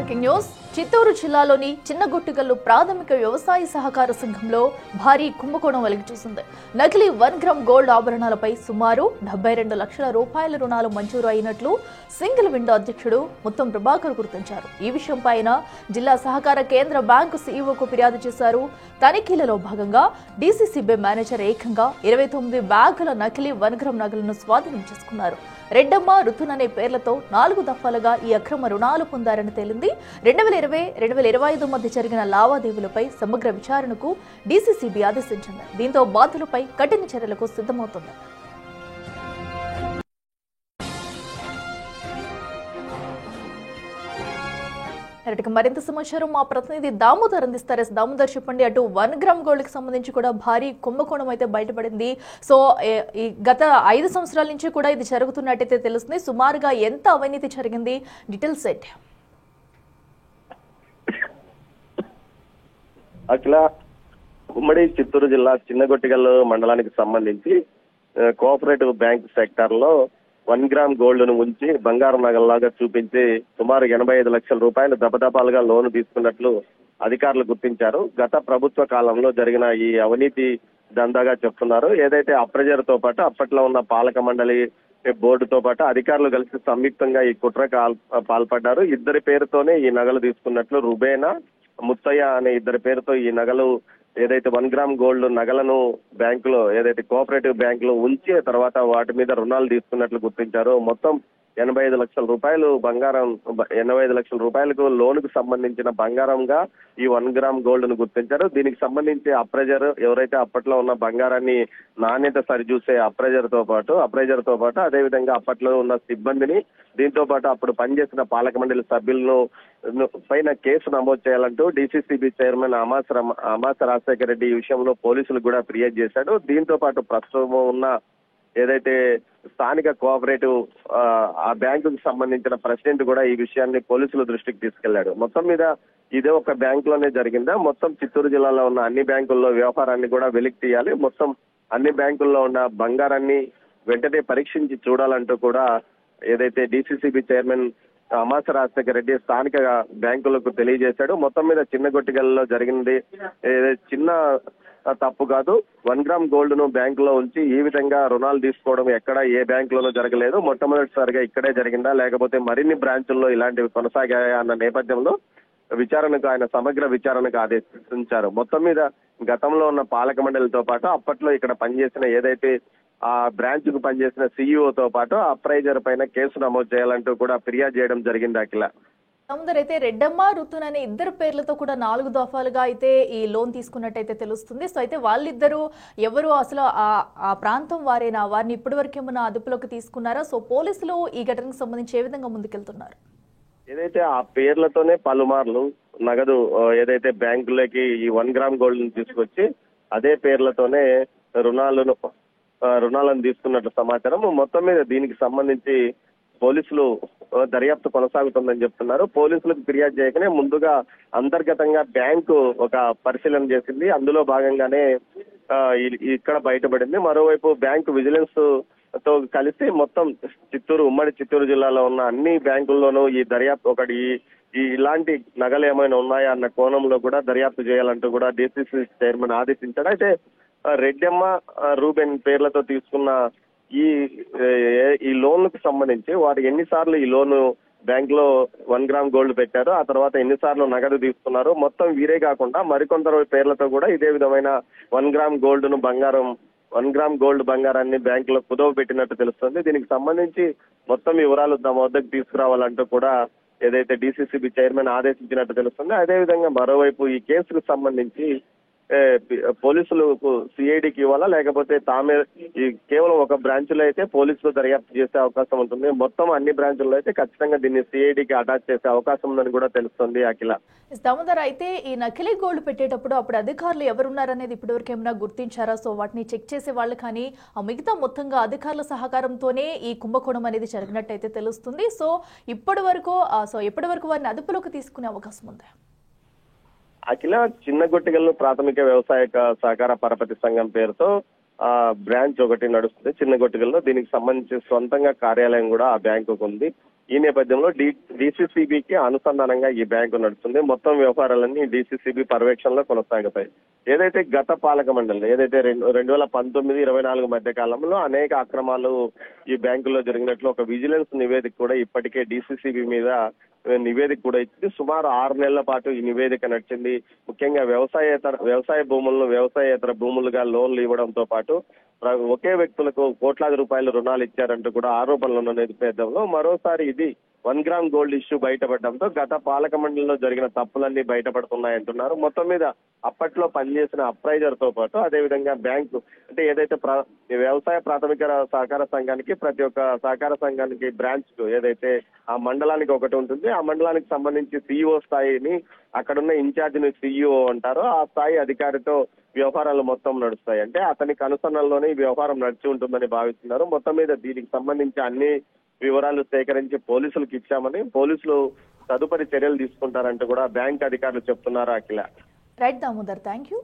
Breaking news. Chittoor జిల్లాలోని చిన్నగొట్టిగల్లు ప్రాథమిక వ్యవసాయ సహకార సంఘంలో భారీ కుంభకోణం వెలుగు చూసింది. నకిలీ 1 గ్రామ్ గోల్డ్ ఆభరణాలపై సుమారు 72 లక్షల రూపాయల రుణాలు మంజూరు అయినట్లు సింగిల్ విండో అధ్యక్షుడు ముత్తం ప్రభాకర్ గుర్తించారు. ఈ విషయంపై జిల్లా సహకార కేంద్ర బ్యాంకు సీఈఓకు ఫిర్యాదు చేశారు. తనిఖీలలో భాగంగా డీసీసీబీ మేనేజర్ ఏకంగా 29 బ్యాగుల నకిలీ 1 గ్రామ్ నగలను స్వాధీనం చేసుకున్నారు. రెడ్డమ్మ, రుతున్ అనే పేర్లతో 4 దఫాలుగా ఈ అక్రమ రుణాలు పొందారని తేలింది. 2020-2025 మధ్య జరిగిన లావాదేవీలపై సమగ్ర విచారణకు డీసీసీబీ ఆదేశించింది. దీంతో బాధితులపై కఠిన చర్యలకు సిద్ధమవుతుంది. మరింత సమాచారం మా ప్రతినిధి దామోదర్ అందిస్తారు. దామోదర్, చెప్పండి. అటు 1 గ్రామ్ గోల్డ్ కి సంబంధించి కూడా భారీ కుంభకోణం అయితే బయటపడింది. సో ఈ గత 5 సంవత్సరాల నుంచి కూడా ఇది జరుగుతున్నట్టయితే తెలుస్తుంది. సుమారుగా ఎంత అవినీతి జరిగింది? డీటెయిల్స్ ఏంటి? అఖిల, ఉమ్మడి చిత్తూరు జిల్లా చిన్నగొట్టిగల్లు మండలానికి సంబంధించి కోఆపరేటివ్ బ్యాంక్ సెక్టర్ లో 1 గ్రామ్ గోల్డ్ ను ఉంచి బంగారం నగల్లాగా చూపించి సుమారు 85 లక్షల రూపాయలు దపదపాలుగా లోను తీసుకున్నట్లు అధికారులు గుర్తించారు. గత ప్రభుత్వ కాలంలో జరిగిన ఈ అవినీతి దందాగా చెప్తున్నారు. ఏదైతే అప్రెజర్ తో పాటు అప్పట్లో ఉన్న పాలక మండలి బోర్డుతో పాటు అధికారులు కలిసి సంయుక్తంగా ఈ కుట్ర పాల్పడ్డారు. ఇద్దరి పేరుతోనే ఈ నగలు తీసుకున్నట్లు రుబేనా, ముత్తయ్య అనే ఇద్దరి పేరుతో ఈ నగలు ఏదైతే 1 గ్రామ్ గోల్డ్ నగలను బ్యాంకులో ఏదైతే కోఆపరేటివ్ బ్యాంకులో ఉంచి తర్వాత వాటి మీద రుణాలు తీసుకున్నట్లు గుర్తించారు. మొత్తం 85 లక్షల రూపాయలు బంగారం, 85 లక్షల రూపాయలకు లోనుకు సంబంధించిన బంగారంగా ఈ 1 గ్రామ్ గోల్డ్ ను గుర్తించారు. దీనికి సంబంధించి అప్రెజర్ ఎవరైతే అప్పట్లో ఉన్న బంగారాన్ని నాణ్యత సరిచూసే అప్రెజర్ తో పాటు అదేవిధంగా అప్పట్లో ఉన్న సిబ్బందిని, దీంతో పాటు అప్పుడు పనిచేసిన పాలక మండలి సభ్యులను పైన కేసు నమోదు చేయాలంటూ డీసీసీబీ చైర్మన్ అమాస రాజశేఖర రెడ్డి ఈ విషయంలో పోలీసులు కూడా ఫిర్యాదు చేశాడు. దీంతో పాటు ప్రస్తుతం ఉన్న ఏదైతే స్థానిక కోఆపరేటివ్ ఆ బ్యాంకుకు సంబంధించిన ప్రెసిడెంట్ కూడా ఈ విషయాన్ని పోలీసుల దృష్టికి తీసుకెళ్లాడు. మొత్తం మీద ఇదే ఒక బ్యాంక్ లోనే జరిగిందా? మొత్తం చిత్తూరు జిల్లాలో ఉన్న అన్ని బ్యాంకుల్లో వ్యవహారాన్ని కూడా వెలికి తీయాలి, మొత్తం అన్ని బ్యాంకుల్లో ఉన్న బంగారాన్ని వెంటనే పరీక్షించి చూడాలంటూ కూడా ఏదైతే డీసీసీబీ చైర్మన్ అమాస రాజశేఖర రెడ్డి స్థానిక బ్యాంకులకు తెలియజేశాడు. మొత్తం మీద చిన్నగొట్టిగల్లో జరిగింది చిన్న తప్పు కాదు. 1 గ్రామ్ గోల్డ్ ను బ్యాంకులో ఉంచి ఈ విధంగా రుణాలు తీసుకోవడం ఎక్కడ ఏ బ్యాంకులోనూ జరగలేదు. మొట్టమొదటిసారిగా ఇక్కడే జరిగిందా, లేకపోతే మరిన్ని బ్రాంచుల్లో ఇలాంటివి కొనసాగాయా అన్న నేపథ్యంలో ఆయన సమగ్ర విచారణకు ఆదేశించారు. మొత్తం మీద గతంలో ఉన్న పాలక మండలితో పాటు అప్పట్లో ఇక్కడ పనిచేసిన ఏదైతే ఆ బ్రాంచ్ కు పనిచేసిన సీఈఓతో పాటు అప్రైజర్ పైన కేసు నమోదు చేయాలంటూ కూడా ఫిర్యాదు చేయడం జరిగింది. అఖిల, అయితే రెడ్డమ్మ, రుతున్ అనే ఇద్దరు పేర్లతో కూడా 4 దఫాలుగా అయితే ఈ లోన్ తీసుకున్నట్టయితే తెలుస్తుంది. సో అయితే వాళ్ళిద్దరూ ఎవరు, అసలు ఆ ప్రాంతం వారేనా? వారిని ఇప్పటి వరకు ఏమైనా అదుపులోకి తీసుకున్నారా? సో పోలీసులు ఈ ఘటనకు సంబంధించి ఏ విధంగా ముందుకెళ్తున్నారు? ఏదైతే ఆ పేర్లతోనే పలుమార్లు నగదు ఏదైతే బ్యాంకులోకి ఈ 1 గ్రామ్ గోల్డ్ ను తీసుకొచ్చి అదే పేర్లతోనే రుణాలను తీసుకున్నట్లు సమాచారం. మొత్తం మీద దీనికి సంబంధించి పోలీసులు దర్యాప్తు కొనసాగుతుందని చెప్తున్నారు. పోలీసులకు ఫిర్యాదు చేయకనే ముందుగా అంతర్గతంగా బ్యాంకు ఒక పరిశీలన చేసింది. అందులో భాగంగానే ఇక్కడ బయటపడింది. మరోవైపు బ్యాంకు విజిలెన్స్ తో కలిసి మొత్తం ఉమ్మడి చిత్తూరు జిల్లాలో ఉన్న అన్ని బ్యాంకుల్లోనూ ఈ దర్యాప్తు ఇలాంటి నగలు ఏమైనా ఉన్నాయా అన్న కోణంలో కూడా దర్యాప్తు చేయాలంటూ కూడా డీసీసీ చైర్మన్ ఆదేశించాడు. అయితే రెడ్డమ్మ, రూబెన్ పేర్లతో తీసుకున్న ఈ లోన్లకు సంబంధించి వారు ఎన్నిసార్లు ఈ లోను బ్యాంక్ లో 1 గ్రామ్ గోల్డ్ పెట్టారు, ఆ తర్వాత ఎన్నిసార్లు నగదు తీసుకున్నారు, మొత్తం వీరే కాకుండా మరికొందరు పేర్లతో కూడా ఇదే విధమైన 1 గ్రామ్ గోల్డ్ ను 1 గ్రామ్ గోల్డ్ బంగారాన్ని బ్యాంక్ లో కుదవ పెట్టినట్టు తెలుస్తుంది. దీనికి సంబంధించి మొత్తం వివరాలు తమ వద్దకు తీసుకురావాలంటూ కూడా ఏదైతే డీసీసీబీ చైర్మన్ ఆదేశించినట్టు తెలుస్తుంది. అదేవిధంగా మరోవైపు ఈ కేసుకు సంబంధించి పోలీసులకు సిఐడికి ఇవ్వాలా, లేకపోతే తామే కేవలం ఒక బ్రాంచ్ లో అయితే పోలీసులు దర్యాప్తు చేసే అవకాశం ఉంటుంది, మొత్తం అన్ని బ్రాంచుల్లో అయితే ఖచ్చితంగా దీన్ని సిఐడికి అటాచ్ చేసే అవకాశం ఉందని కూడా తెలుస్తుంది. అఖిల, దామోదర్, అయితే ఈ నకిలీ గోల్డ్ పెట్టేటప్పుడు అప్పుడు అధికారులు ఎవరున్నారనేది ఇప్పటివరకు ఏమైనా గుర్తించారా? సో వాటిని చెక్ చేసే వాళ్ళు కానీ మిగతా మొత్తంగా అధికారుల సహకారంతోనే ఈ కుంభకోణం అనేది జరిగినట్టయితే తెలుస్తుంది. సో ఎప్పటి వరకు వారిని అదుపులోకి తీసుకునే అవకాశం ఉంది? అఖిల, చిన్నగొట్టిగల్లు ప్రాథమిక వ్యవసాయ సహకార పరపతి సంఘం పేరుతో బ్రాంచ్ ఒకటి నడుస్తుంది చిన్నగొట్టిగల్లో. దీనికి సంబంధించి సొంతంగా కార్యాలయం కూడా ఆ బ్యాంకుకు ఉంది. ఈ నేపథ్యంలో డిసిసిబికి అనుసంధానంగా ఈ బ్యాంకు నడుస్తుంది. మొత్తం వ్యవహారాలన్నీ డిసిసిబి పర్యవేక్షణలో కొనసాగుతాయి. ఏదైతే గత పాలక మండలి ఏదైతే 2019-24 మధ్య కాలంలో అనేక అక్రమాలు ఈ బ్యాంకుల్లో జరిగినట్లు ఒక విజిలెన్స్ నివేదిక కూడా ఇప్పటికే డిసిసిబి మీద నివేదిక కూడా ఇచ్చింది. సుమారు 6 నెలల పాటు ఈ నివేదిక నడిచింది. ముఖ్యంగా వ్యవసాయ భూములను వ్యవసాయేతర భూములుగా లోన్లు ఇవ్వడంతో పాటు ఒకే వ్యక్తులకు కోట్లాది రూపాయలు రుణాలు ఇచ్చారంటూ కూడా ఆరోపణలు ఉన్న నేపథ్యంలో మరోసారి ఇది 1 గ్రామ్ గోల్డ్ ఇష్యూ బయటపడడంతో గత పాలక మండలిలో జరిగిన తప్పులన్నీ బయటపడుతున్నాయంటున్నారు. మొత్తం మీద అప్పట్లో పనిచేసిన అప్రైజర్ తో పాటు అదేవిధంగా బ్యాంకు అంటే ఏదైతే వ్యవసాయ ప్రాథమిక సహకార సంఘానికి ప్రతి ఒక్క సహకార సంఘానికి బ్రాంచ్ ఏదైతే ఆ మండలానికి ఒకటి ఉంటుంది, ఆ మండలానికి సంబంధించి సిఇఓ స్థాయిని అక్కడున్న ఇన్ఛార్జిని సిఇఓ అంటారు. ఆ స్థాయి అధికారితో వ్యవహారాలు మొత్తం నడుస్తాయి. అంటే అతనికి అనుసరణలోనే ఈ వ్యవహారం నడిచి ఉంటుందని భావిస్తున్నారు. మొత్తం మీద దీనికి సంబంధించి అన్ని వివరాలు సేకరించి పోలీసులకు ఇచ్చామని, పోలీసులు తదుపరి చర్యలు తీసుకుంటారంటూ కూడా బ్యాంక్ అధికారులు చెప్తున్నారు. Akhila. Right Damodar, thank you.